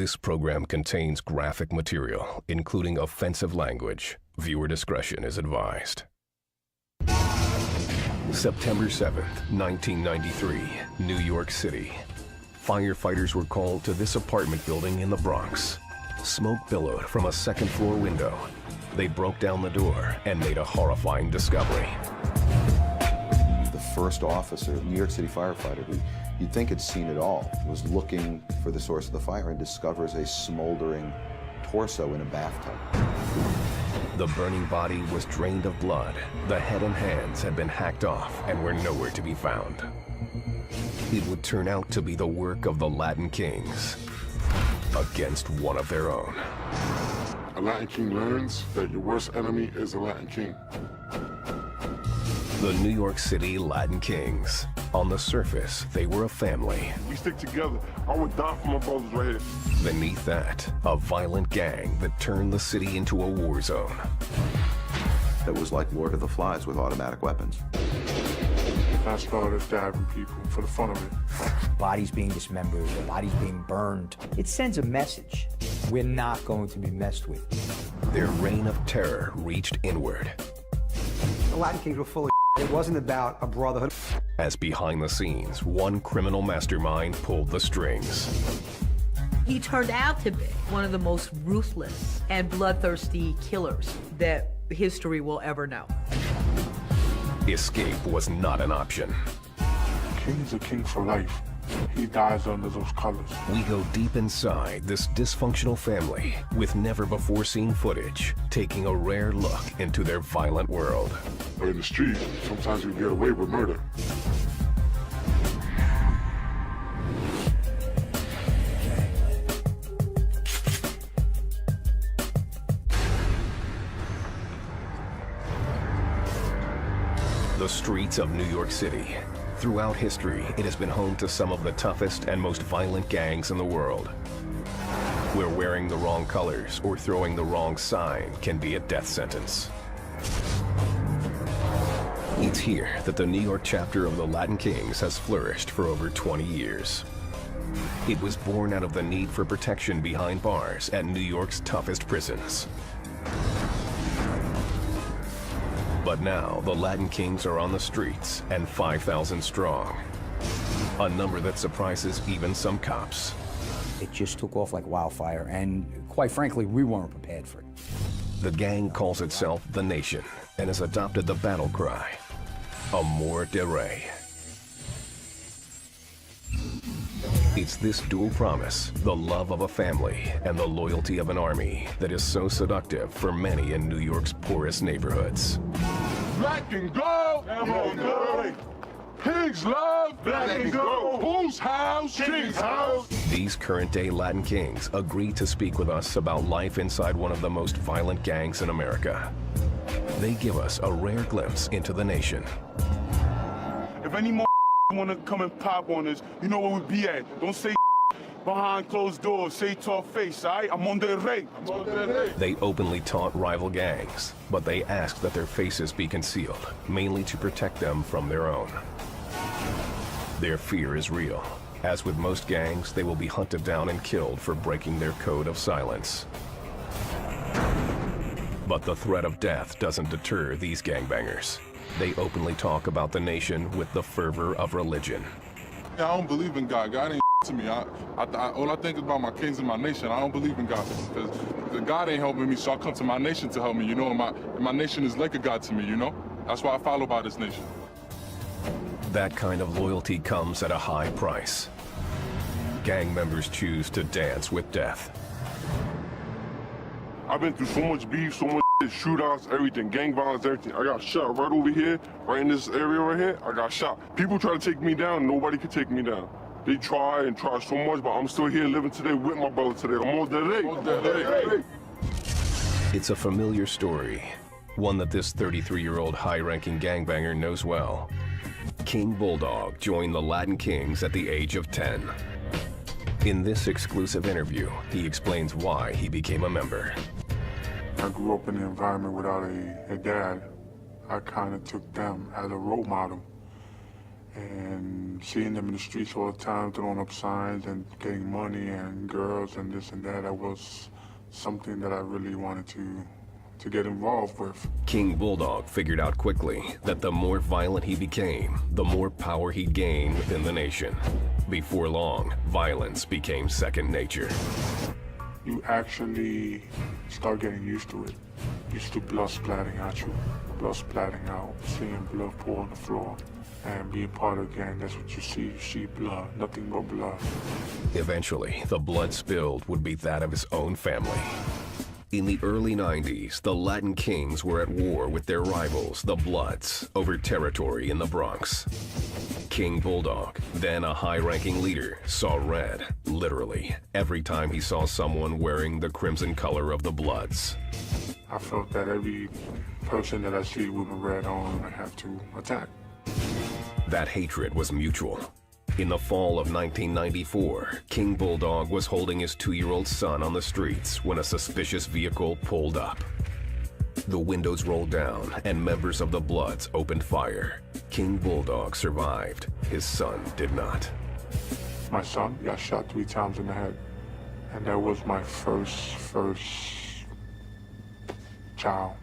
This program contains graphic material, including offensive language. Viewer discretion is advised. September 7th, 1993, New York City. Firefighters were called to this apartment building in the Bronx. Smoke billowed from a second-floor window. They broke down the door and made a horrifying discovery. The first officer, New York City firefighter, who you'd think had seen it all, was looking for the source of the fire and discovers a smoldering torso in a bathtub. The burning body was drained of blood. The head and hands had been hacked off and were nowhere to be found. It would turn out to be the work of the Latin Kings against one of their own. A Latin King learns that your worst enemy is a Latin King. The New York City Latin Kings. On the surface, they were a family. We stick together. I would die for my brothers right here. Beneath that, a violent gang that turned the city into a war zone. It was like Lord of the Flies with automatic weapons. I started stabbing people for the fun of it. Bodies being dismembered, bodies being burned. It sends a message. We're not going to be messed with. Their reign of terror reached inward. The Latin Kings were full of It wasn't about a brotherhood. As behind the scenes, one criminal mastermind pulled the strings. He turned out to be one of the most ruthless and bloodthirsty killers that history will ever know. Escape was not an option. King's a king for life. He dies under those colors. We go deep inside this dysfunctional family with never-before-seen footage, taking a rare look into their violent world. But in the street, sometimes you get away with murder. The streets of New York City. Throughout history, it has been home to some of the toughest and most violent gangs in the world, where wearing the wrong colors or throwing the wrong sign can be a death sentence. It's here that the New York chapter of the Latin Kings has flourished for over 20 years. It was born out of the need for protection behind bars at New York's toughest prisons. But now, the Latin Kings are on the streets and 5,000 strong. A number that surprises even some cops. It just took off like wildfire, and quite frankly, we weren't prepared for it. The gang calls itself The Nation and has adopted the battle cry, Amor de Rey. It's this dual promise, the love of a family and the loyalty of an army, that is so seductive for many in New York's poorest neighborhoods. Black and gold, black and gold. Pigs love black and gold. Whose house? King's house. These current-day Latin Kings agree to speak with us about life inside one of the most violent gangs in America. They give us a rare glimpse into the nation. If any more want to come and pop on us, you know where we be at. Don't say behind closed doors, say to our face, all right? I'm on the rate. They openly taunt rival gangs, but they ask that their faces be concealed, mainly to protect them from their own. Their fear is real. As with most gangs, they will be hunted down and killed for breaking their code of silence. But the threat of death doesn't deter these gangbangers. They openly talk about the nation with the fervor of religion. I don't believe in God. God ain't to me. All I think is about my kings and my nation. I don't believe in God. Because the God ain't helping me, so I come to my nation to help me, you know? And my nation is like a God to me, you know? That's why I follow by this nation. That kind of loyalty comes at a high price. Gang members choose to dance with death. I've been through so much beef, so much shootouts, everything, gang violence, everything. I got shot right over here, right in this area right here. I got shot. People try to take me down. Nobody can take me down. They try and try so much, but I'm still here living today with my brother today. I'm all day. It's a familiar story, one that this 33-year-old high-ranking gangbanger knows well. King Bulldog joined the Latin Kings at the age of 10. In this exclusive interview, he explains why he became a member. I grew up in an environment without a dad. I kind of took them as a role model. And seeing them in the streets all the time, throwing up signs and getting money and girls and this and that, that was something that I really wanted to get involved with. King Bulldog figured out quickly that the more violent he became, the more power he'd gain within the nation. Before long, violence became second nature. You actually start getting used to it. Used to blood splatting at you, blood splatting out, seeing blood pour on the floor, and being part of the gang, that's what you see. You see blood, nothing but blood. Eventually, the blood spilled would be that of his own family. In the early 90s, the Latin Kings were at war with their rivals, the Bloods, over territory in the Bronx. King Bulldog, then a high-ranking leader, saw red, literally, every time he saw someone wearing the crimson color of the Bloods. I felt that every person that I see with a red on, I have to attack. That hatred was mutual. In the fall of 1994, King Bulldog was holding his 2-year-old son on the streets when a suspicious vehicle pulled up. The windows rolled down and members of the Bloods opened fire. King Bulldog survived. His son did not. My son got shot 3 times in the head, and that was my first child.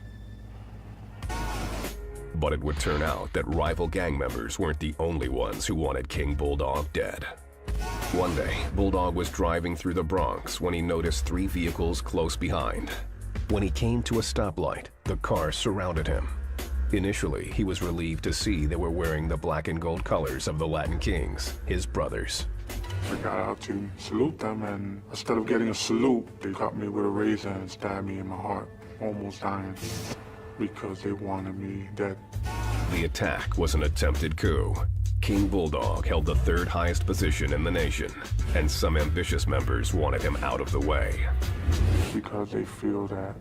But it would turn out that rival gang members weren't the only ones who wanted King Bulldog dead. One day, Bulldog was driving through the Bronx when he noticed 3 vehicles close behind. When he came to a stoplight, the cars surrounded him. Initially, he was relieved to see they were wearing the black and gold colors of the Latin Kings, his brothers. I got out to salute them, and instead of getting a salute, they cut me with a razor and stabbed me in my heart, almost dying, because they wanted me dead. The attack was an attempted coup. King Bulldog held the 3rd highest position in the nation, and some ambitious members wanted him out of the way. Because they feel that,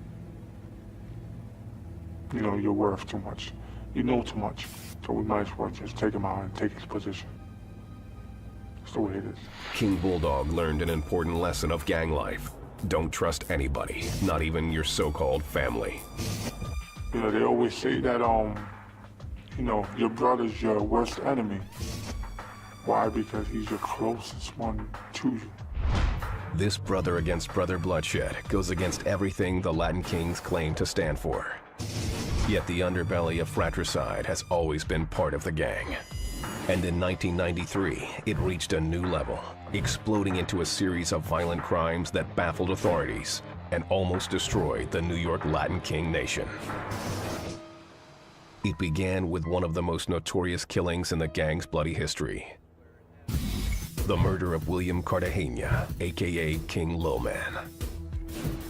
you know, you're worth too much. You know too much. So we might as well just take him out and take his position. That's the way it is. King Bulldog learned an important lesson of gang life. Don't trust anybody, not even your so-called family. You know, they always say that, you know, your brother's your worst enemy. Why? Because he's your closest one to you. This brother against brother bloodshed goes against everything the Latin Kings claim to stand for. Yet the underbelly of fratricide has always been part of the gang. And in 1993, it reached a new level, exploding into a series of violent crimes that baffled authorities and almost destroyed the New York Latin King nation. It began with one of the most notorious killings in the gang's bloody history. The murder of William Cartagena, aka King Lil Man.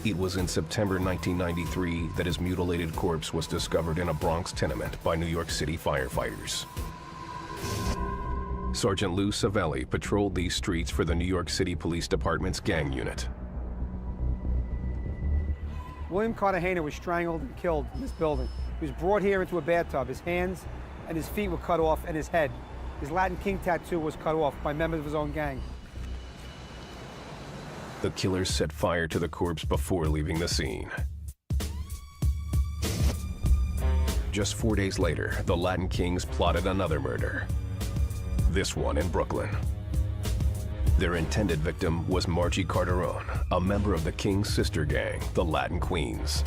It was in September 1993 that his mutilated corpse was discovered in a Bronx tenement by New York City firefighters. Sergeant Lou Savelli patrolled these streets for the New York City Police Department's gang unit. William Cartagena was strangled and killed in this building. He was brought here into a bathtub. His hands and his feet were cut off, and his head. His Latin King tattoo was cut off by members of his own gang. The killers set fire to the corpse before leaving the scene. Just 4 days later, the Latin Kings plotted another murder. This one in Brooklyn. Their intended victim was Margie Carterone, a member of the King's sister gang, the Latin Queens.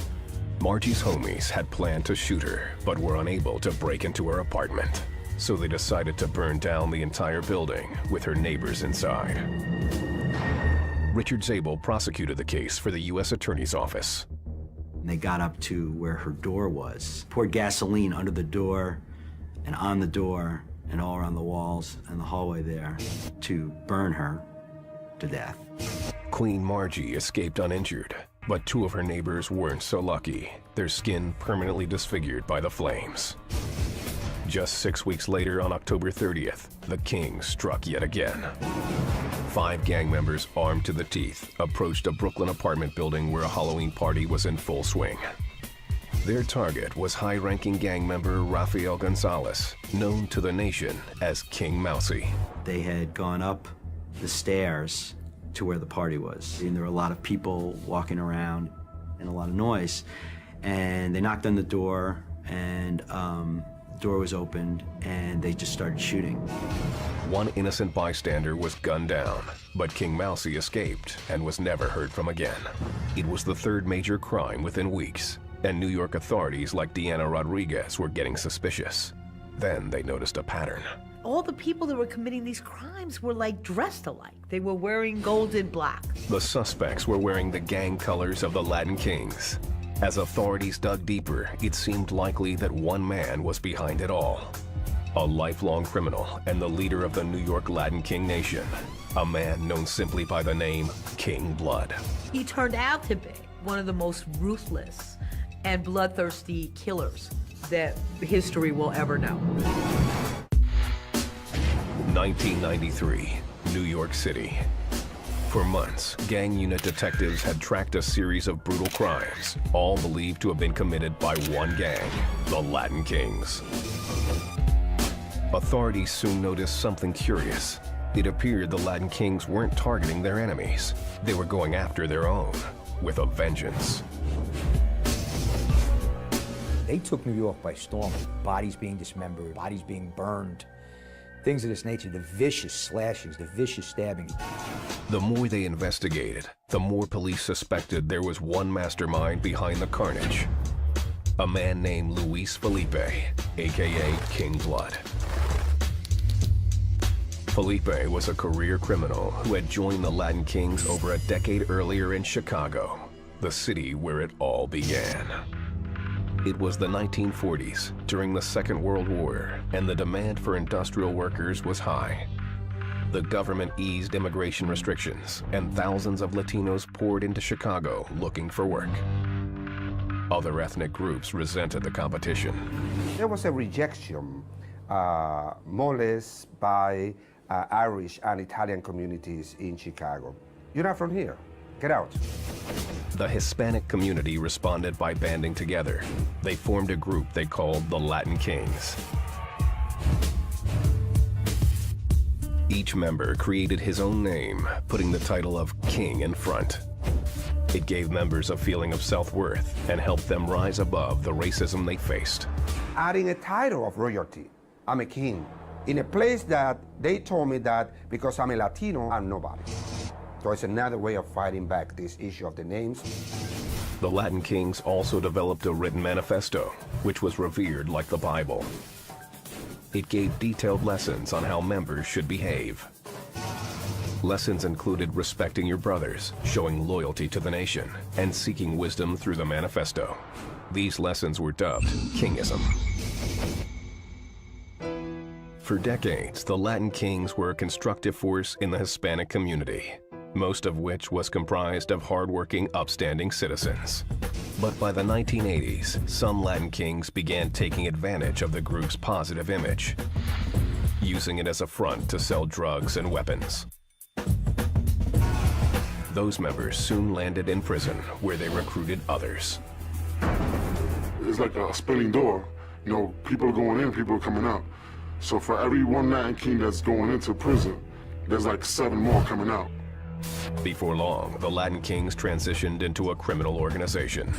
Margie's homies had planned to shoot her, but were unable to break into her apartment. So they decided to burn down the entire building with her neighbors inside. Richard Zabel prosecuted the case for the U.S. Attorney's Office. They got up to where her door was, poured gasoline under the door and on the door and all around the walls and the hallway there to burn her to death. Queen Margie escaped uninjured, but 2 of her neighbors weren't so lucky, their skin permanently disfigured by the flames. Just 6 weeks later, on October 30th, the Kings struck yet again. 5 gang members armed to the teeth approached a Brooklyn apartment building where a Halloween party was in full swing. Their target was high-ranking gang member Rafael Gonzalez, known to the nation as King Mousy. They had gone up the stairs to where the party was. And there were a lot of people walking around and a lot of noise. And they knocked on the door, and the door was opened, and they just started shooting. one innocent bystander was gunned down, but King Mousy escaped and was never heard from again. It was the third major crime within weeks, and New York authorities like Deanna Rodriguez were getting suspicious. Then they noticed a pattern. All the people that were committing these crimes were like dressed alike. They were wearing gold and black. The suspects were wearing the gang colors of the Latin Kings. As authorities dug deeper, it seemed likely that one man was behind it all. A lifelong criminal and the leader of the New York Latin King Nation. A man known simply by the name King Blood. He turned out to be one of the most ruthless and bloodthirsty killers that history will ever know. 1993, New York City. For months, gang unit detectives had tracked a series of brutal crimes, all believed to have been committed by one gang, the Latin Kings. Authorities soon noticed something curious. It appeared the Latin Kings weren't targeting their enemies. They were going after their own, with a vengeance. They took New York by storm. Bodies being dismembered, bodies being burned, things of this nature, the vicious slashings, the vicious stabbings. The more they investigated, the more police suspected there was one mastermind behind the carnage. A man named Luis Felipe, aka King Blood. Felipe was a career criminal who had joined the Latin Kings over a decade earlier in Chicago, the city where it all began. It was the 1940s, during the Second World War, and the demand for industrial workers was high. The government eased immigration restrictions, and thousands of Latinos poured into Chicago looking for work. Other ethnic groups resented the competition. There was a rejection, more or less, by Irish and Italian communities in Chicago. You're not from here. Get out. The Hispanic community responded by banding together. They formed a group they called the Latin Kings. Each member created his own name, putting the title of King in front. It gave members a feeling of self-worth and helped them rise above the racism they faced. Adding a title of royalty. I'm a king. In a place that they told me that because I'm a Latino, I'm nobody. So it's another way of fighting back this issue of the names. The Latin Kings also developed a written manifesto, which was revered like the Bible. It gave detailed lessons on how members should behave. Lessons included respecting your brothers, showing loyalty to the nation, and seeking wisdom through the manifesto. These lessons were dubbed Kingism. For decades, the Latin Kings were a constructive force in the Hispanic community, most of which was comprised of hardworking, upstanding citizens. But by the 1980s, some Latin Kings began taking advantage of the group's positive image, using it as a front to sell drugs and weapons. Those members soon landed in prison, where they recruited others. It's like a spinning door. You know, people are going in, people are coming out. So for every one Latin King that's going into prison, there's like 7 more coming out. Before long, the Latin Kings transitioned into a criminal organization.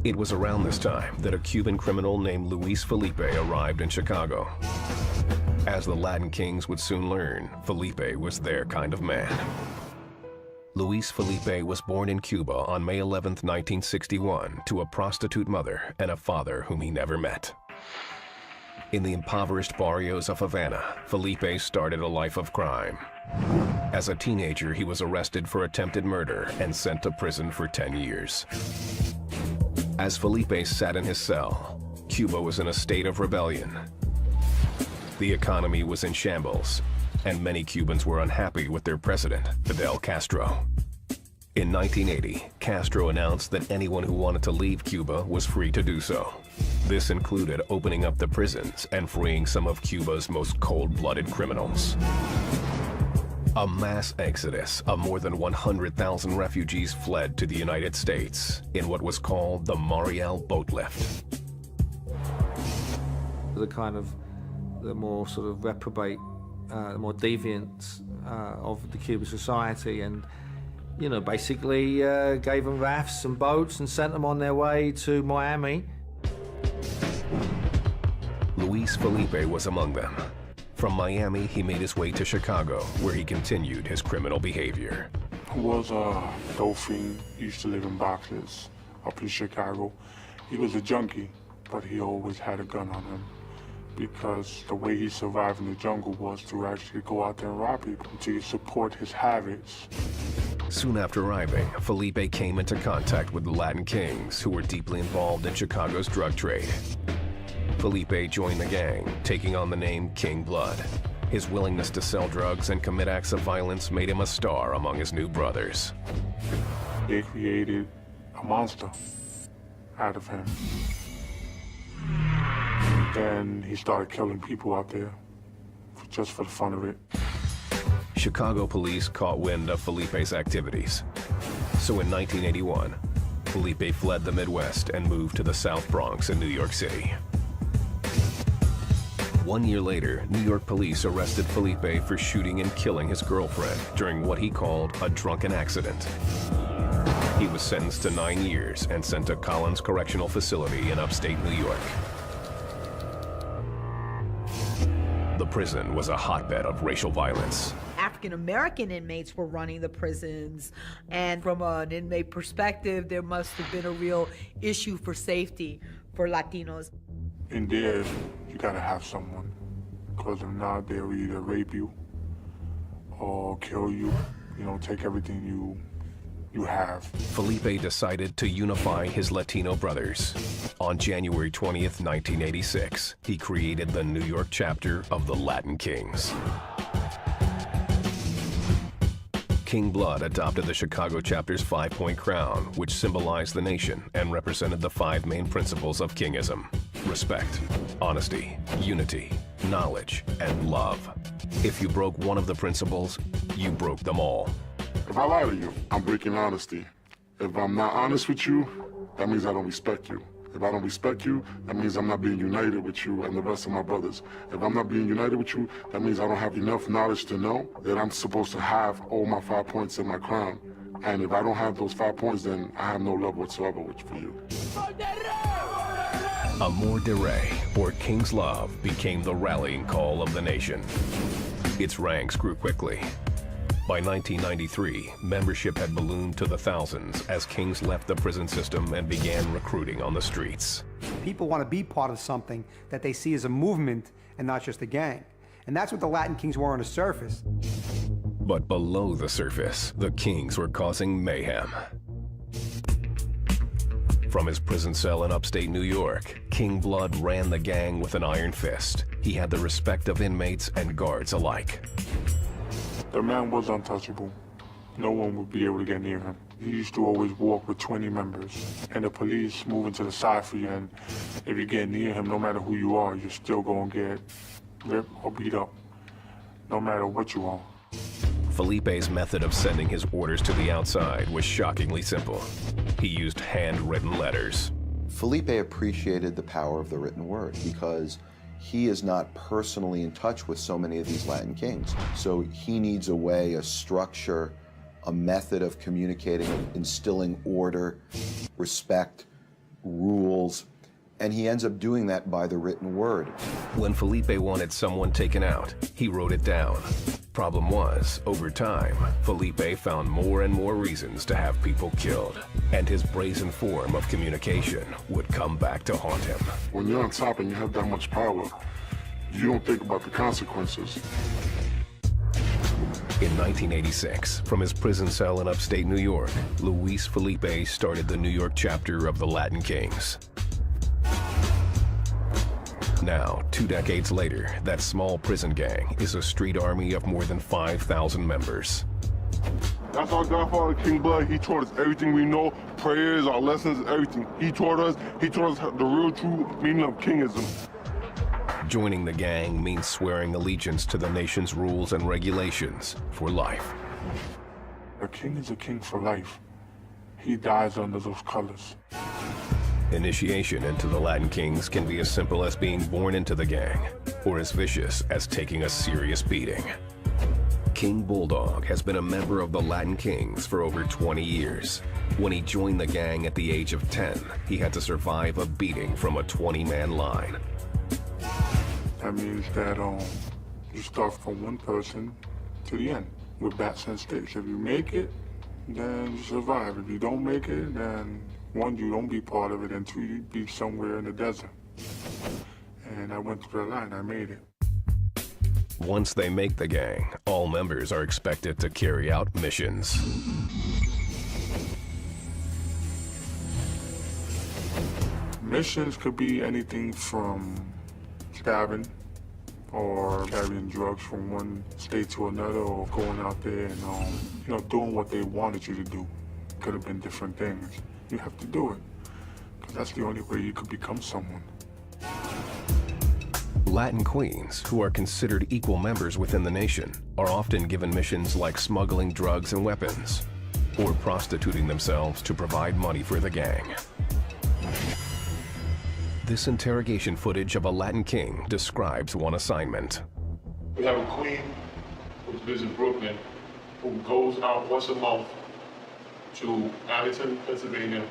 It was around this time that a Cuban criminal named Luis Felipe arrived in Chicago. As the Latin Kings would soon learn, Felipe was their kind of man. Luis Felipe was born in Cuba on May 11, 1961, to a prostitute mother and a father whom he never met. In the impoverished barrios of Havana, Felipe started a life of crime. As a teenager, he was arrested for attempted murder and sent to prison for 10 years. As Felipe sat in his cell, Cuba was in a state of rebellion. The economy was in shambles, and many Cubans were unhappy with their president, Fidel Castro. In 1980, Castro announced that anyone who wanted to leave Cuba was free to do so. This included opening up the prisons and freeing some of Cuba's most cold-blooded criminals. A mass exodus of more than 100,000 refugees fled to the United States in what was called the Mariel Boat Lift. The more sort of reprobate, the more deviant of the Cuban society, and basically gave them rafts and boats and sent them on their way to Miami. Luis Felipe was among them. From Miami, he made his way to Chicago, where he continued his criminal behavior. He was a dope fiend. He used to live in boxes up in Chicago. He was a junkie, but he always had a gun on him because the way he survived in the jungle was to actually go out there and rob people to support his habits. Soon after arriving, Felipe came into contact with the Latin Kings, who were deeply involved in Chicago's drug trade. Felipe joined the gang, taking on the name King Blood. His willingness to sell drugs and commit acts of violence made him a star among his new brothers. They created a monster out of him. Then he started killing people out there, just for the fun of it. Chicago police caught wind of Felipe's activities. So in 1981, Felipe fled the Midwest and moved to the South Bronx in New York City. 1 year later, New York police arrested Felipe for shooting and killing his girlfriend during what he called a drunken accident. He was sentenced to 9 years and sent to Collins Correctional Facility in upstate New York. The prison was a hotbed of racial violence. African-American inmates were running the prisons, and from an inmate perspective, there must have been a real issue for safety for Latinos. In there, you gotta have someone, because if not, they'll either rape you or kill you, take everything you have. Felipe decided to unify his Latino brothers. On January 20th, 1986, he created the New York chapter of the Latin Kings. King Blood adopted the Chicago chapter's 5-point crown, which symbolized the nation and represented the 5 main principles of Kingism: respect, honesty, unity, knowledge, and love. If you broke one of the principles, you broke them all. If I lie to you, I'm breaking honesty. If I'm not honest with you, that means I don't respect you. If I don't respect you, that means I'm not being united with you and the rest of my brothers. If I'm not being united with you, that means I don't have enough knowledge to know that I'm supposed to have all my 5 points in my crown. And if I don't have those 5 points, then I have no love whatsoever for you. Amour de Rey, or King's Love, became the rallying call of the nation. Its ranks grew quickly. By 1993, membership had ballooned to the thousands as Kings left the prison system and began recruiting on the streets. People want to be part of something that they see as a movement and not just a gang. And that's what the Latin Kings were on the surface. But below the surface, the Kings were causing mayhem. From his prison cell in upstate New York, King Blood ran the gang with an iron fist. He had the respect of inmates and guards alike. The man was untouchable. No one would be able to get near him. He used to always walk with 20 members, and the police moving to the side for you, and if you get near him, no matter who you are, you're still going to get ripped or beat up, no matter what you are. Felipe's method of sending his orders to the outside was shockingly simple. He used handwritten letters. Felipe appreciated the power of the written word because he is not personally in touch with so many of these Latin kings. So he needs a way, a structure, a method of communicating, of instilling order, respect, rules, and he ends up doing that by the written word. When Felipe wanted someone taken out, he wrote it down. Problem was, over time, Felipe found more and more reasons to have people killed, and his brazen form of communication would come back to haunt him. When you're on top and you have that much power, you don't think about the consequences. In 1986, from his prison cell in upstate New York, Luis Felipe started the New York chapter of the Latin Kings. Now, 2 decades later, that small prison gang is a street army of more than 5,000 members. That's our godfather, King Blood. He taught us everything we know, prayers, our lessons, everything. He taught us the real true meaning of Kingism. Joining the gang means swearing allegiance to the nation's rules and regulations for life. A king is a king for life. He dies under those colors. Initiation into the Latin Kings can be as simple as being born into the gang, or as vicious as taking a serious beating. King Bulldog has been a member of the Latin Kings for over 20 years. When he joined the gang at the age of 10, he had to survive a beating from a 20-man line. That means that you start from one person to the end with bats and sticks. If you make it, then you survive. If you don't make it, then one, you don't be part of it, and two, you be somewhere in the desert. And I went through the line, I made it. Once they make the gang, all members are expected to carry out missions. Missions could be anything from stabbing or carrying drugs from one state to another, or going out there and doing what they wanted you to do. Could have been different things. You have to do it, because that's the only way you could become someone. Latin queens, who are considered equal members within the nation, are often given missions like smuggling drugs and weapons, or prostituting themselves to provide money for the gang. This interrogation footage of a Latin king describes one assignment. We have a queen who lives in Brooklyn, who goes out once a month to Abington, Pennsylvania,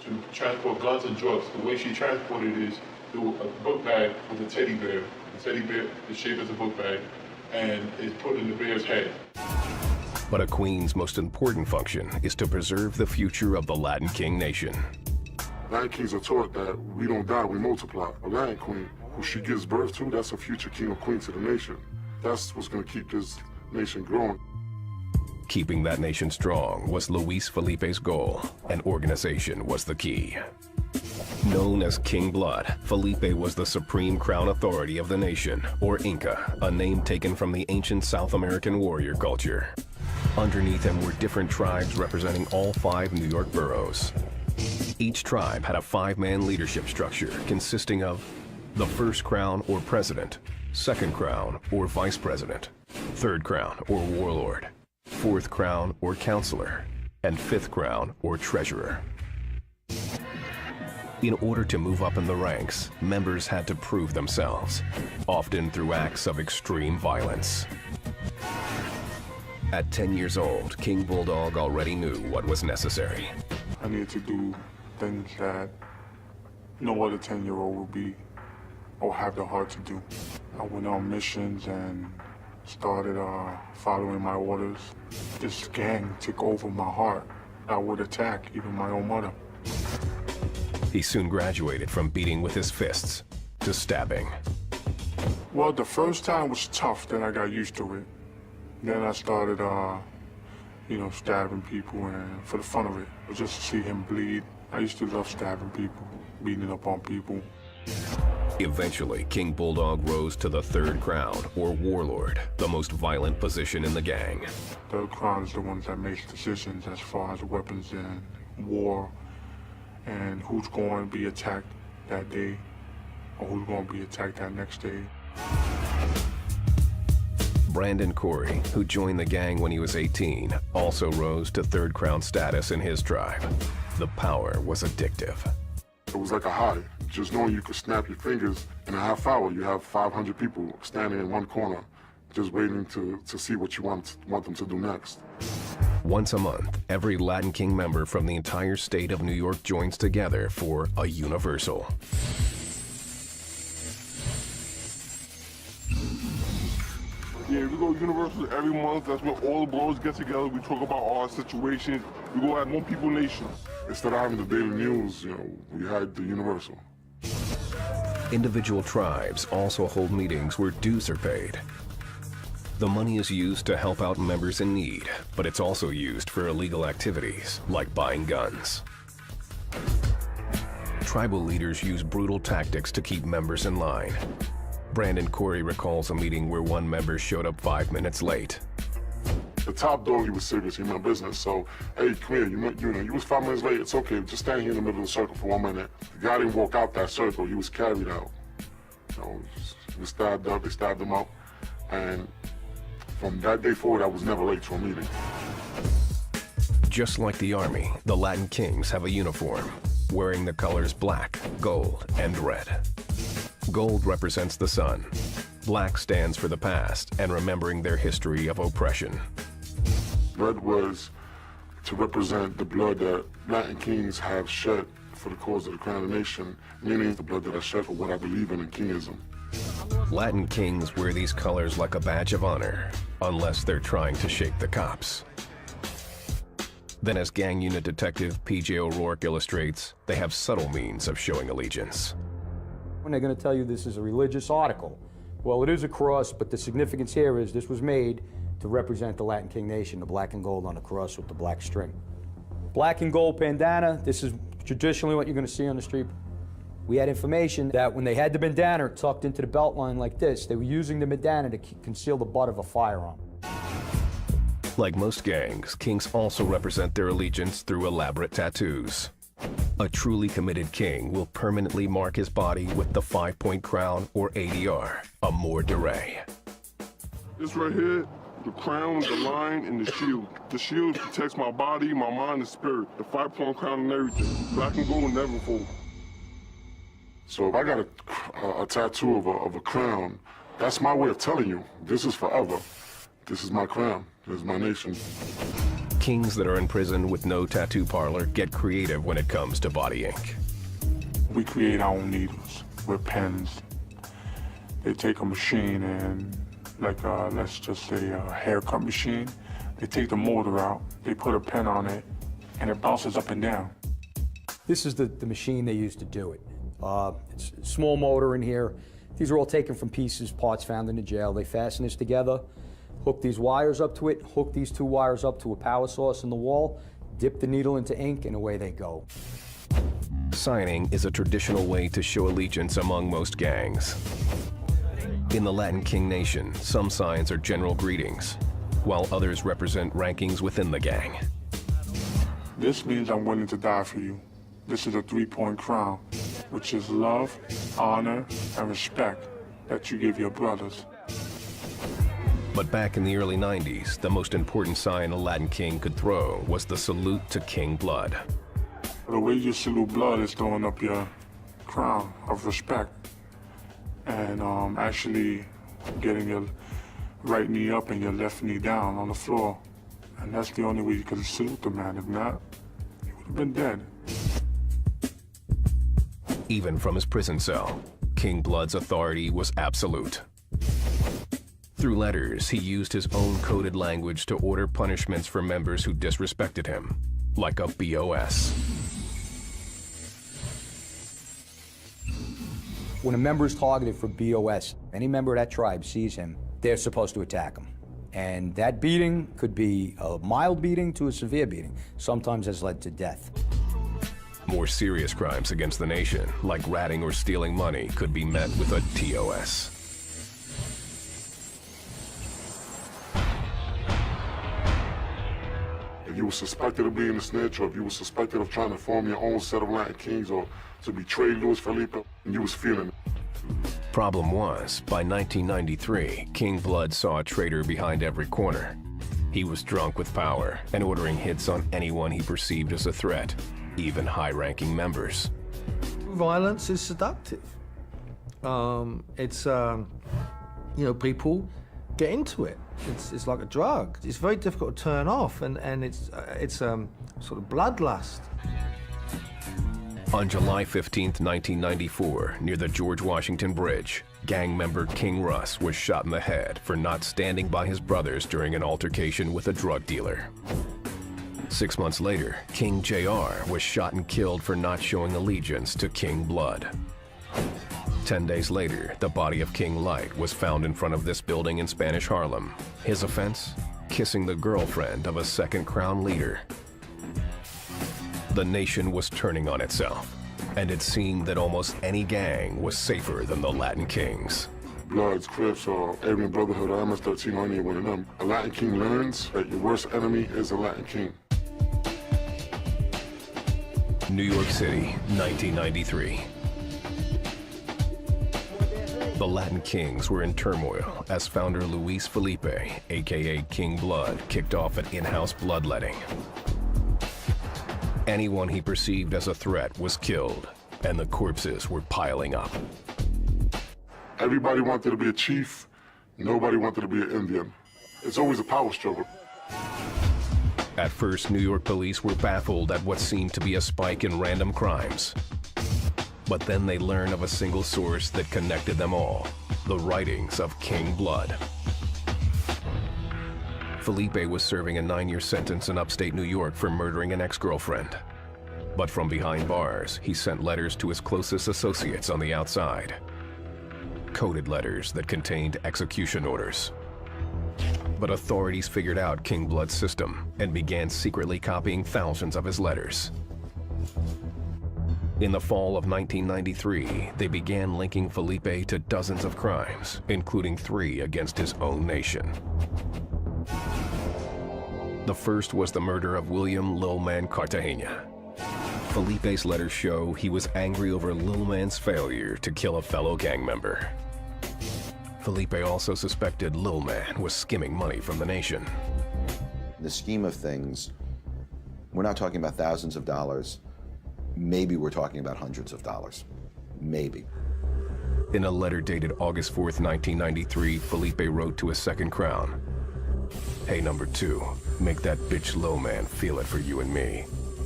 to transport guns and drugs. The way she transported it is through a book bag with a teddy bear. The teddy bear is shaped as a book bag and is put in the bear's head. But a queen's most important function is to preserve the future of the Latin King nation. Latin kings are taught that we don't die, we multiply. A Latin queen, who she gives birth to, that's a future king or queen to the nation. That's what's going to keep this nation growing. Keeping that nation strong was Luis Felipe's goal, and organization was the key. Known as King Blood, Felipe was the supreme crown authority of the nation, or Inca, a name taken from the ancient South American warrior culture. Underneath him were different tribes representing all 5 New York boroughs. Each tribe had a 5-man leadership structure consisting of the first crown or president, second crown or vice president, third crown or warlord, fourth crown or counselor, and fifth crown or treasurer. In order to move up in the ranks, members had to prove themselves, often through acts of extreme violence. At 10 years old, King Bulldog already knew what was necessary. I needed to do things that no other 10-year-old would be or have the heart to do. I went on missions and started following my orders. This gang took over my heart. I would attack even my own mother. He soon graduated from beating with his fists to stabbing. Well, the first time was tough, then I got used to it. Then I started, stabbing people, and for the fun of it, just to see him bleed. I used to love stabbing people, beating up on people. Eventually, King Bulldog rose to the third crown, or warlord, the most violent position in the gang. Third crown is the ones that makes decisions as far as weapons and war, and who's going to be attacked that day, or who's going to be attacked that next day. Brandon Corey, who joined the gang when he was 18, also rose to third crown status in his tribe. The power was addictive. It was like a high. Just knowing you could snap your fingers in a half hour, you have 500 people standing in one corner, just waiting to see what you want them to do next. Once a month, every Latin King member from the entire state of New York joins together for a universal. Yeah, we go Universal every month. That's where all the bros get together. We talk about our situations. We go at One People Nation. Instead of having the daily news, we had the Universal. Individual tribes also hold meetings where dues are paid. The money is used to help out members in need, but it's also used for illegal activities, like buying guns. Tribal leaders use brutal tactics to keep members in line. Brandon Corey recalls a meeting where one member showed up 5 minutes late. The top dog, he was serious, he meant business. So, hey, come here, you was 5 minutes late, it's okay, just stand here in the middle of the circle for 1 minute. The guy didn't walk out that circle, he was carried out. He was stabbed up, they stabbed him up, and from that day forward, I was never late to a meeting. Just like the Army, the Latin Kings have a uniform, wearing the colors black, gold, and red. Gold represents the sun. Black stands for the past and remembering their history of oppression. Red was to represent the blood that Latin kings have shed for the cause of the crown of the nation, meaning the blood that I shed for what I believe in kingism. Latin Kings wear these colors like a badge of honor, unless they're trying to shake the cops. Then, as gang unit detective P.J. O'Rourke illustrates, they have subtle means of showing allegiance. When they're going to tell you this is a religious article, well, it is a cross, but the significance here is this was made to represent the Latin King nation, the black and gold on the cross with the black string. Black and gold bandana, this is traditionally what you're going to see on the street. We had information that when they had the bandana tucked into the belt line like this, they were using the bandana to conceal the butt of a firearm. Like most gangs, Kings also represent their allegiance through elaborate tattoos. A truly committed king will permanently mark his body with the 5-point crown or ADR, Amour de Rey. This right here, the crown, the line, and the shield. The shield protects my body, my mind, and spirit. The 5-point crown and everything. Black and gold never fold. So if I got a tattoo of a crown, that's my way of telling you, this is forever. This is my crown. This is my nation. Kings that are in prison with no tattoo parlor get creative when it comes to body ink. We create our own needles with pens. They take a machine and, like let's just say a haircut machine, they take the motor out, they put a pen on it, and it bounces up and down. This is the machine they used to do it. It's a small motor in here. These are all taken from pieces, parts found in the jail. They fasten this together, hook these wires up to it, hook these 2 wires up to a power source in the wall, dip the needle into ink, and away they go. Signing is a traditional way to show allegiance among most gangs. In the Latin King nation, some signs are general greetings, while others represent rankings within the gang. This means I'm willing to die for you. This is a 3-point crown, which is love, honor, and respect that you give your brothers. But back in the early 90s, the most important sign a Latin King could throw was the salute to King blood. The way you salute blood is throwing up your crown of respect and actually getting your right knee up and your left knee down on the floor. And that's the only way you could salute the man. If not, he would have been dead. Even from his prison cell, King Blood's authority was absolute. Through letters, he used his own coded language to order punishments for members who disrespected him, like a BOS. When a member is targeted for BOS, any member of that tribe sees him, they're supposed to attack him. And that beating could be a mild beating to a severe beating, sometimes has led to death. More serious crimes against the nation, like ratting or stealing money, could be met with a TOS. If you were suspected of being a snitch, or if you were suspected of trying to form your own set of Latin Kings, or to betray Luis Felipe, you was feeling it. Problem was, by 1993, King Blood saw a traitor behind every corner. He was drunk with power and ordering hits on anyone he perceived as a threat, even high-ranking members. Violence is seductive. People get into it. It's like a drug. It's very difficult to turn off, and it's sort of bloodlust. On July 15th, 1994, near the George Washington Bridge, gang member King Russ was shot in the head for not standing by his brothers during an altercation with a drug dealer. 6 months later, King JR was shot and killed for not showing allegiance to King Blood. 10 days later, the body of King Light was found in front of this building in Spanish Harlem. His offense? Kissing the girlfriend of a Second Crown leader. The nation was turning on itself, and it seemed that almost any gang was safer than the Latin Kings. Bloods, Crips, or Aryan Brotherhood, or MS-13, or any one of them. A Latin King learns that your worst enemy is a Latin King. New York City, 1993. The Latin Kings were in turmoil as founder Luis Felipe, aka King Blood, kicked off an in-house bloodletting. Anyone he perceived as a threat was killed, and the corpses were piling up. Everybody wanted to be a chief. Nobody wanted to be an Indian. It's always a power struggle. At first, New York police were baffled at what seemed to be a spike in random crimes. But then they learn of a single source that connected them all, the writings of King Blood. Felipe was serving a 9-year sentence in upstate New York for murdering an ex-girlfriend. But from behind bars, he sent letters to his closest associates on the outside. Coded letters that contained execution orders. But authorities figured out King Blood's system and began secretly copying thousands of his letters. In the fall of 1993, they began linking Felipe to dozens of crimes, including 3 against his own nation. The first was the murder of William Lil Man Cartagena. Felipe's letters show he was angry over Lil Man's failure to kill a fellow gang member. Felipe also suspected Lil Man was skimming money from the nation. In the scheme of things, we're not talking about thousands of dollars. Maybe we're talking about hundreds of dollars. Maybe. In a letter dated August 4th, 1993, Felipe wrote to his second crown, "Hey, number 2, make that bitch Lil Man feel it for you and me.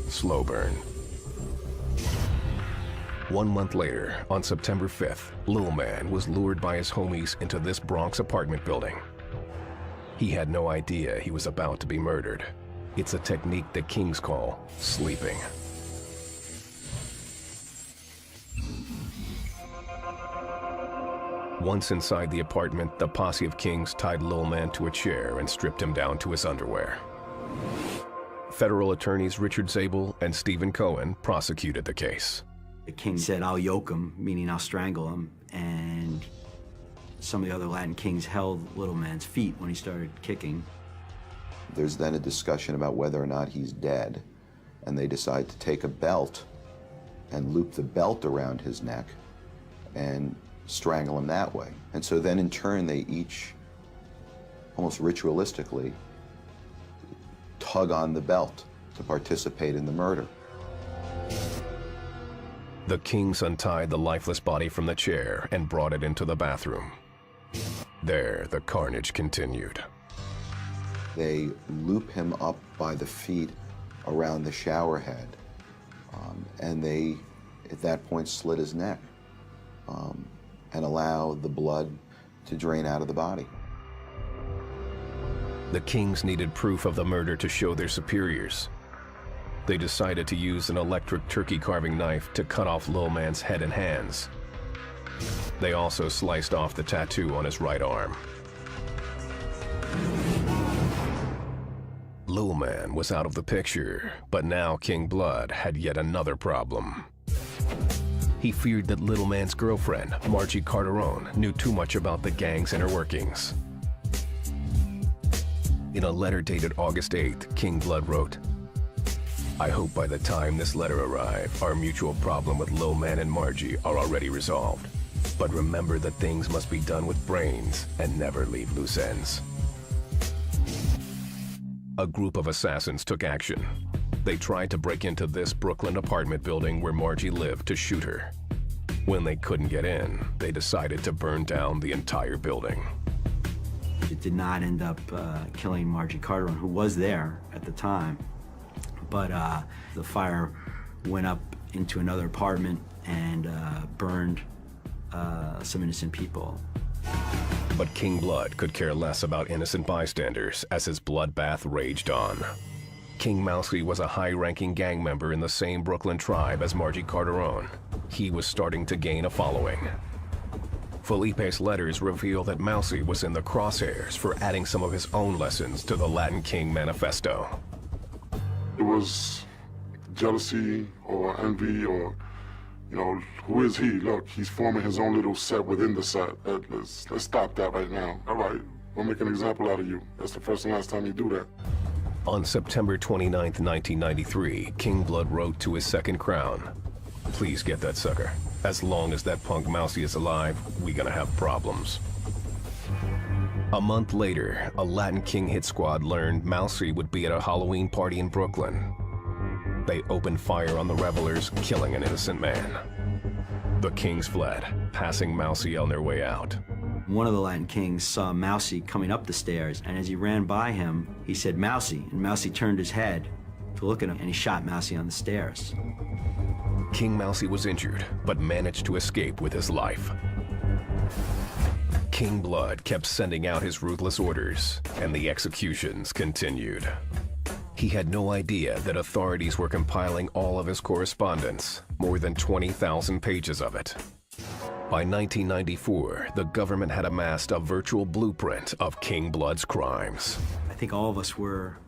Slow burn." 1 month later, on September 5th, Lil Man was lured by his homies into this Bronx apartment building. He had no idea he was about to be murdered. It's a technique the Kings call sleeping. Once inside the apartment, the posse of Kings tied Lil Man to a chair and stripped him down to his underwear. Federal attorneys Richard Zabel and Stephen Cohen prosecuted the case. The king said, "I'll yoke him," meaning I'll strangle him, and some of the other Latin kings held Little Man's feet when he started kicking. There's then a discussion about whether or not he's dead, and they decide to take a belt and loop the belt around his neck and strangle him that way. And so then in turn they each, almost ritualistically, tug on the belt to participate in the murder. The Kings untied the lifeless body from the chair and brought it into the bathroom. There, the carnage continued. They loop him up by the feet around the shower head, and they, at that point, slit his neck and allow the blood to drain out of the body. The Kings needed proof of the murder to show their superiors. They decided to use an electric turkey carving knife to cut off Lil Man's head and hands. They also sliced off the tattoo on his right arm. Lil Man was out of the picture, but now King Blood had yet another problem. He feared that Little Man's girlfriend, Margie Carterone, knew too much about the gang's inner workings. In a letter dated August 8th, King Blood wrote, "I hope by the time this letter arrives, our mutual problem with Lil Man and Margie are already resolved. But remember that things must be done with brains and never leave loose ends." A group of assassins took action. They tried to break into this Brooklyn apartment building where Margie lived to shoot her. When they couldn't get in, they decided to burn down the entire building. It did not end up killing Margie Carterone, who was there at the time, but the fire went up into another apartment and burned some innocent people. But King Blood could care less about innocent bystanders as his bloodbath raged on. King Mousy was a high-ranking gang member in the same Brooklyn tribe as Margie Carterone. He was starting to gain a following. Felipe's letters reveal that Mousy was in the crosshairs for adding some of his own lessons to the Latin King Manifesto. It was jealousy or envy or, you know, who is he? Look, he's forming his own little set within the set. Let's stop that right now. All right, we'll make an example out of you. That's the first and last time you do that. On September 29th, 1993, King Blood wrote to his second crown, "Please get that sucker. As long as that punk Mousy is alive, we gonna have problems." A month later, a Latin King hit squad learned Mousy would be at a Halloween party in Brooklyn. They opened fire on the revelers, killing an innocent man. The Kings fled, passing Mousy on their way out. One of the Latin Kings saw Mousy coming up the stairs, and as he ran by him, he said, "Mousy," and Mousy turned his head to look at him, and he shot Mousy on the stairs. King Mousy was injured, but managed to escape with his life. King Blood kept sending out his ruthless orders, and the executions continued. He had no idea that authorities were compiling all of his correspondence, more than 20,000 pages of it. By 1994, the government had amassed a virtual blueprint of King Blood's crimes. I think all of us were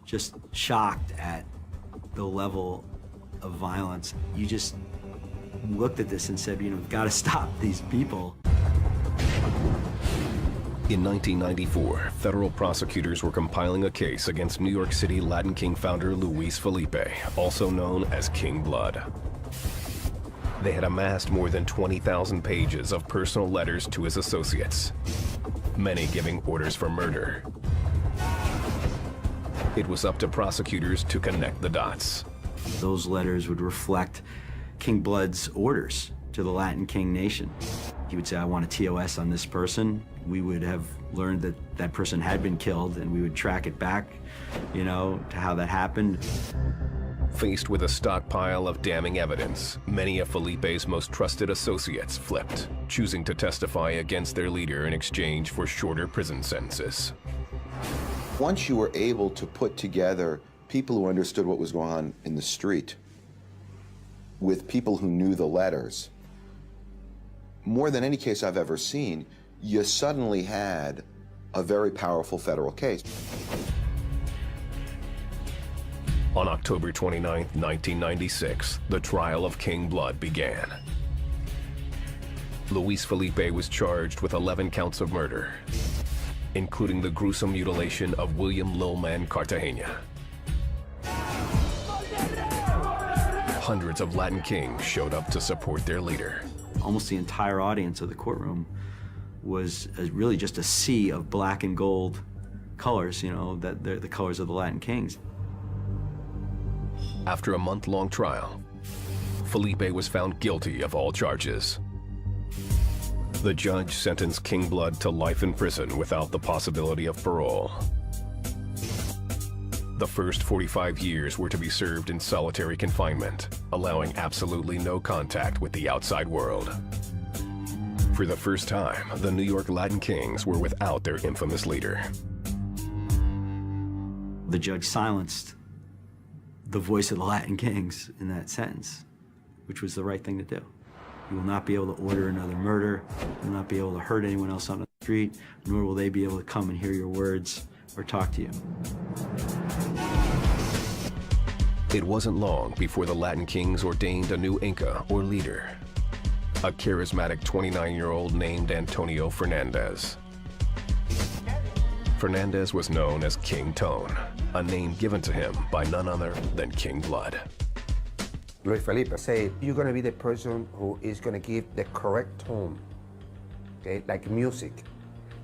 just shocked at the level of violence. You just looked at this and said, you know, we've got to stop these people. In 1994, federal prosecutors were compiling a case against New York City Latin King founder Luis Felipe, also known as King Blood. They had amassed more than 20,000 pages of personal letters to his associates, many giving orders for murder. It was up to prosecutors to connect the dots. Those letters would reflect King Blood's orders to the Latin King nation. He would say, I want a TOS on this person. We would have learned that that person had been killed, and we would track it back, you know, to how that happened. Faced with a stockpile of damning evidence, many of Felipe's most trusted associates flipped, choosing to testify against their leader in exchange for shorter prison sentences. Once you were able to put together people who understood what was going on in the street with people who knew the letters, more than any case I've ever seen, you suddenly had a very powerful federal case. On October 29, 1996, the trial of King Blood began. Luis Felipe was charged with 11 counts of murder, including the gruesome mutilation of William Lilman Cartagena. Hundreds of Latin kings showed up to support their leader. Almost the entire audience of the courtroom was really just a sea of black and gold colors, you know, that they're the colors of the Latin kings. After a month-long trial, Felipe was found guilty of all charges. The judge sentenced King Blood to life in prison without the possibility of parole. The first 45 years were to be served in solitary confinement, allowing absolutely no contact with the outside world. For the first time, the New York Latin Kings were without their infamous leader. The judge silenced the voice of the Latin kings in that sentence, which was the right thing to do. You will not be able to order another murder. You will not be able to hurt anyone else on the street, nor will they be able to come and hear your words or talk to you. It wasn't long before the Latin Kings ordained a new Inca or leader, a charismatic 29-year-old named Antonio Fernandez. Fernandez was known as King Tone, a name given to him by none other than King Blood. Luis Felipe said, you're going to be the person who is going to give the correct tone, okay, like music.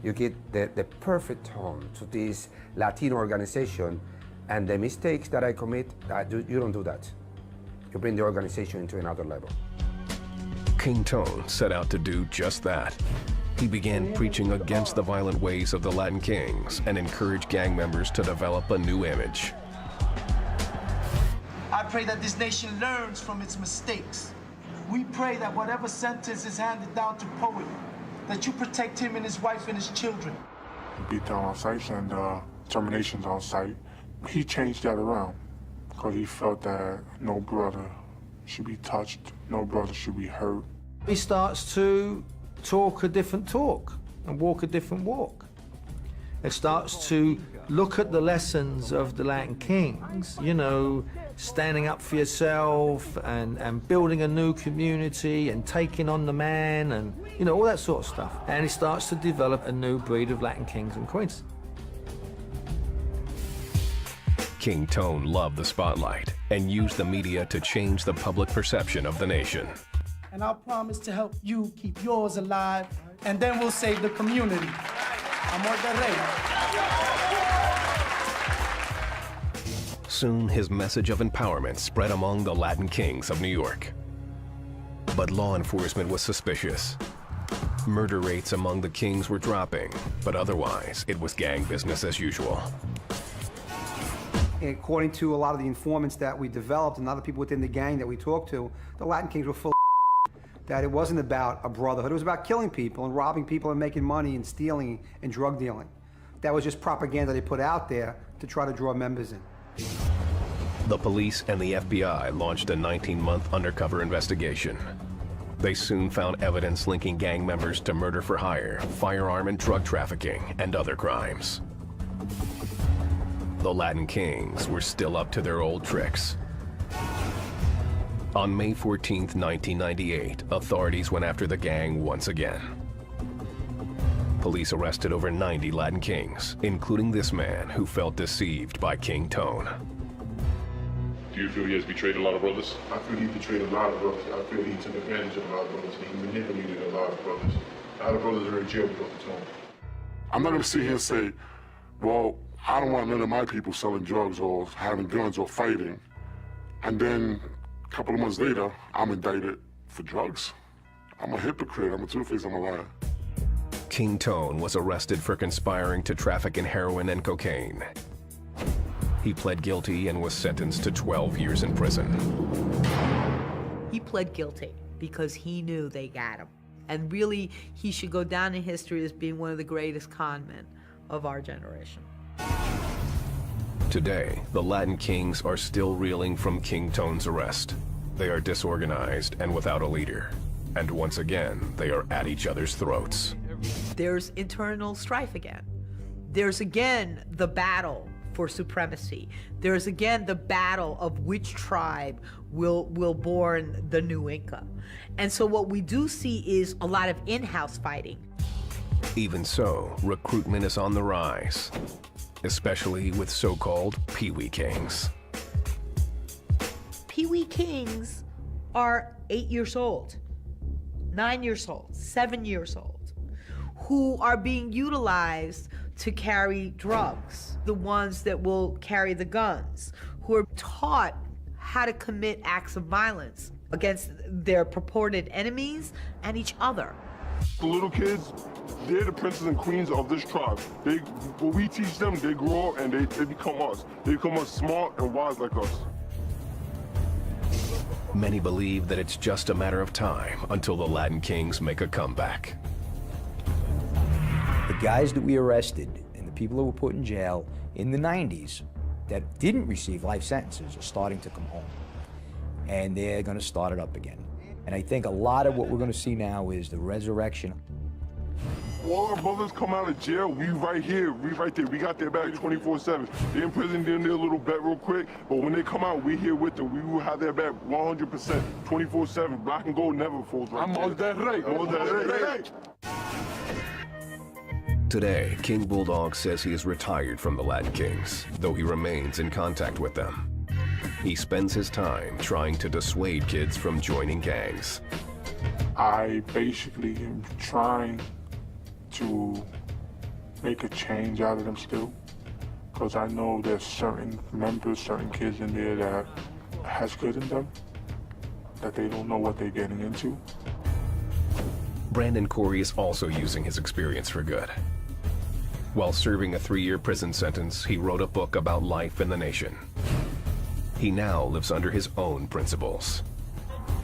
You get the perfect tone to this Latino organization, and the mistakes that I commit, you don't do that. You bring the organization into another level. King Tone set out to do just that. He began preaching against the violent ways of the Latin Kings and encouraged gang members to develop a new image. I pray that this nation learns from its mistakes. We pray that whatever sentence is handed down to Poet, that you protect him and his wife and his children. Beat down on sites and terminations on site. He changed that around because he felt that no brother should be touched, no brother should be hurt. He starts to talk a different talk and walk a different walk. It starts to look at the lessons of the Latin Kings, you know, standing up for yourself and building a new community and taking on the man and, you know, all that sort of stuff. And he starts to develop a new breed of Latin kings and queens. King Tone loved the spotlight and used the media to change the public perception of the nation. And I'll promise to help you keep yours alive, and then we'll save the community. Amor del Rey. Soon, his message of empowerment spread among the Latin Kings of New York. But law enforcement was suspicious. Murder rates among the kings were dropping, but otherwise, it was gang business as usual. according to a lot of the informants that we developed and other people within the gang that we talked to, the Latin Kings were full of that it wasn't about a brotherhood. It was about killing people and robbing people and making money and stealing and drug dealing. That was just propaganda they put out there to try to draw members in. The police and the FBI launched a 19-month undercover investigation. They soon found evidence linking gang members to murder for hire, firearm and drug trafficking, and other crimes. The Latin Kings were still up to their old tricks. On May 14, 1998, authorities went after the gang once again. Police arrested over 90 Latin Kings, including this man who felt deceived by King Tone. Do you feel he has betrayed a lot of brothers? I feel he betrayed a lot of brothers. I feel he took advantage of a lot of brothers. He manipulated a lot of brothers. A lot of brothers are in jail because of Tone. I'm not gonna sit here and say, well, I don't want none of my people selling drugs or having guns or fighting. And then a couple of months later, I'm indicted for drugs. I'm a hypocrite, I'm a two-face, I'm a liar. King Tone was arrested for conspiring to traffic in heroin and cocaine. He pled guilty and was sentenced to 12 years in prison. He pled guilty because he knew they got him. And really, he should go down in history as being one of the greatest con men of our generation. Today, the Latin Kings are still reeling from King Tone's arrest. They are disorganized and without a leader. And once again, they are at each other's throats. There's internal strife again. There's again the battle for supremacy. There's again the battle of which tribe will born the new Inca. And so what we do see is a lot of in-house fighting. Even so, recruitment is on the rise, especially with so-called Pee-wee Kings. Pee-wee Kings are 8 years old, 9 years old, 7 years old, who are being utilized to carry drugs, the ones that will carry the guns, who are taught how to commit acts of violence against their purported enemies and each other. The little kids, they're the princes and queens of this tribe. What we teach them, they grow up and they become us. They become us smart and wise like us. Many believe that it's just a matter of time until the Latin Kings make a comeback. The guys that we arrested and the people that were put in jail in the 90s that didn't receive life sentences are starting to come home. And they're going to start it up again. And I think a lot of what we're going to see now is the resurrection. All our brothers come out of jail, we right here, we right there. We got their back 24/7. They're in prison, they're in their little bed real quick, but when they come out, we here with them. We will have their back 100%, 24/7. Black and gold never falls right. I'm on that right. On that right. Today, King Bulldog says he is retired from the Latin Kings, though he remains in contact with them. He spends his time trying to dissuade kids from joining gangs. I basically am trying to make a change out of them still, because I know there's certain members, certain kids in there that has good in them, that they don't know what they're getting into. Brandon Corey is also using his experience for good. While serving a 3-year prison sentence, he wrote a book about life in the nation. He now lives under his own principles.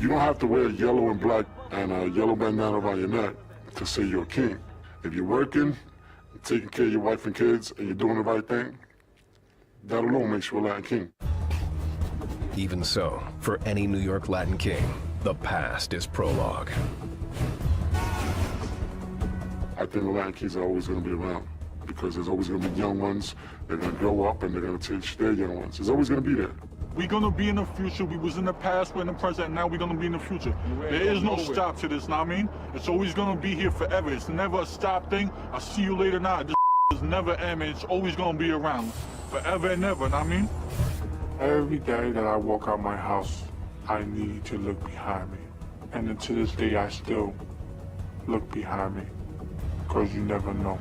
You don't have to wear yellow and black and a yellow bandana around your neck to say you're a king. If you're working, taking care of your wife and kids, and you're doing the right thing, that alone makes you a Latin king. Even so, for any New York Latin king, the past is prologue. I think the Latin kings are always going to be around, because there's always going to be young ones. They're going to grow up and they're going to teach their young ones. It's always going to be there. We're going to be in the future. We was in the past, we're in the present, now we're going to be in the future. There is no stop to this, know what I mean? It's always going to be here forever. It's never a stop thing. I'll see you later now. This is never end. It's always going to be around forever and ever, know what I mean? Every day that I walk out my house, I need to look behind me. And then to this day, I still look behind me, because you never know.